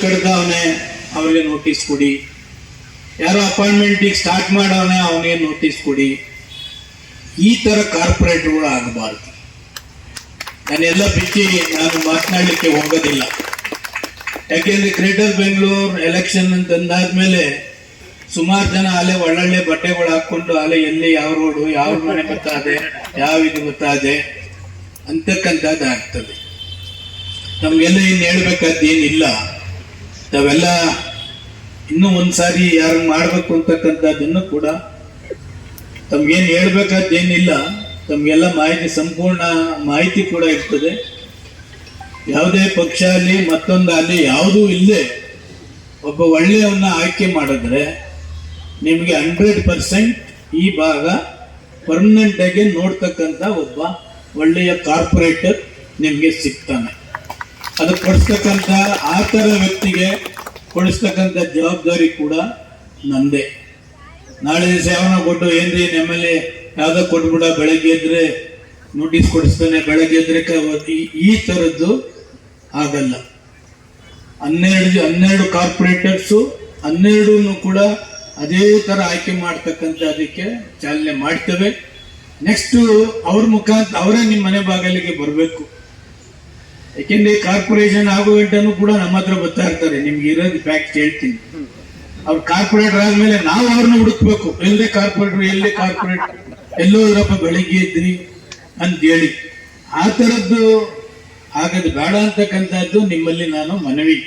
ಕಡ್ದವನೇ ಅವ್ರಿಗೆ ನೋಟಿಸ್ ಕೊಡಿ, ಯಾರೋ ಅಪಾಯಿಂಟ್ಮೆಂಟಿಗೆ ಸ್ಟಾರ್ಟ್ ಮಾಡವನೇ ಅವನಿಗೆ ನೋಟಿಸ್ ಕೊಡಿ. ಈ ಥರ ಕಾರ್ಪೊರೇಟ್ಗಳು ಆಗಬಾರ್ದು. ನಾನೆಲ್ಲ ಬಿಚ್ಚಿ ನಾನು ಮಾತನಾಡಲಿಕ್ಕೆ ಹೋಗೋದಿಲ್ಲ. ಯಾಕೆಂದ್ರೆ ಗ್ರೇಟರ್ ಬೆಂಗಳೂರು ಎಲೆಕ್ಷನ್ ಅಂತಂದಾದ್ಮೇಲೆ ಸುಮಾರು ಜನ ಅಲ್ಲೇ ಒಳ್ಳೊಳ್ಳೆ ಬಟ್ಟೆಗಳು ಹಾಕೊಂಡು ಅಲ್ಲೇ ಎಲ್ಲಿ ಯಾವ ರೋಡು ಯಾವ ಮನೆ ಗೊತ್ತಾದೆ ಯಾವ ಇದು ಗೊತ್ತಾದೆ ಅಂತಕ್ಕಂಥದ್ದು ಆಗ್ತದೆ. ನಮಗೆಲ್ಲ ಇನ್ನು ಹೇಳ್ಬೇಕಾದ್ದೇನಿಲ್ಲ. ನಾವೆಲ್ಲ ಇನ್ನೂ ಒಂದ್ಸಾರಿ ಯಾರು ಮಾಡಬೇಕು ಅಂತಕ್ಕಂಥದ್ದನ್ನು ಕೂಡ ತಮ್ಗೇನು ಹೇಳ್ಬೇಕಾದ್ದೇನಿಲ್ಲ. ತಮಗೆಲ್ಲ ಮಾಹಿತಿ, ಸಂಪೂರ್ಣ ಮಾಹಿತಿ ಕೂಡ ಇರ್ತದೆ. ಯಾವುದೇ ಪಕ್ಷ ಆಗಲಿ ಮತ್ತೊಂದು ಆಗಲಿ ಯಾವುದೂ ಇಲ್ಲದೆ ಒಬ್ಬ ಒಳ್ಳೆಯವನ್ನ ಆಯ್ಕೆ ಮಾಡಿದ್ರೆ ನಿಮಗೆ 100% ಈ ಭಾಗ ಪರ್ಮನೆಂಟ್ ಆಗಿ ನೋಡ್ತಕ್ಕಂಥ ಒಬ್ಬ ಒಳ್ಳೆಯ ಕಾರ್ಪೊರೇಟರ್ ನಿಮಗೆ ಸಿಗ್ತಾನೆ. ಅದು ಕೊಡಿಸ್ತಕ್ಕಂಥ ಆ ಥರ ವ್ಯಕ್ತಿಗೆ ಕೊಡಿಸ್ತಕ್ಕಂಥ ಜವಾಬ್ದಾರಿ ಕೂಡ ನಂದೇ. ನಾಳೆ ದಿವಸ ಯಾವನ ಕೊಟ್ಟು ಏನ್ರಿ ನಮ್ಮಲ್ಲಿ ಯಾವುದೋ ಕೊಟ್ಬಿಡ, ಬೆಳಗ್ಗೆ ಎದ್ರೆ ನೋಟಿಸ್ ಕೊಡಿಸ್ತಾನೆ, ಬೆಳಗ್ಗೆ ಎದ್ರೆ ಈ ಥರದ್ದು ಆಗಲ್ಲ. 12 ಕಾರ್ಪೊರೇಟರ್ಸು 12 ಕೂಡ ಅದೇ ಥರ ಆಯ್ಕೆ ಮಾಡ್ತಕ್ಕಂಥ ಅದಕ್ಕೆ ಚಾಲನೆ ಮಾಡ್ತೇವೆ. ನೆಕ್ಸ್ಟು ಅವ್ರ ಮುಖಾಂತರ ಅವರೇ ನಿಮ್ಮ ಮನೆ ಬಾಗಿಲಿಗೆ ಬರಬೇಕು. ಯಾಕೆಂದ್ರೆ ಕಾರ್ಪೊರೇಷನ್ ಆಗೋ ಗಂಟನೂ ಕೂಡ ನಮ್ಮ ಹತ್ರ ಬರ್ತಾ ಇರ್ತಾರೆ. ನಿಮ್ಗೆ ಇರೋದು ಫ್ಯಾಕ್ಟ್ ಹೇಳ್ತೀನಿ. ಅವ್ರು ಕಾರ್ಪೊರೇಟರ್ ಆದ್ಮೇಲೆ ನಾವು ಅವ್ರನ್ನ ಹುಡುಕ್ಬೇಕು. ಎಲ್ಲೇ ಕಾರ್ಪೊರೇಟರ್ ಎಲ್ಲೋ ಇರಪ್ಪ ಬೆಳಿಗ್ಗೆ ಇದ್ರಿ ಅಂತ ಹೇಳಿ. ಆ ಥರದ್ದು ಆಗದು ಬೇಡ ಅಂತಕ್ಕಂಥದ್ದು ನಿಮ್ಮಲ್ಲಿ ನಾನು ಮನವಿ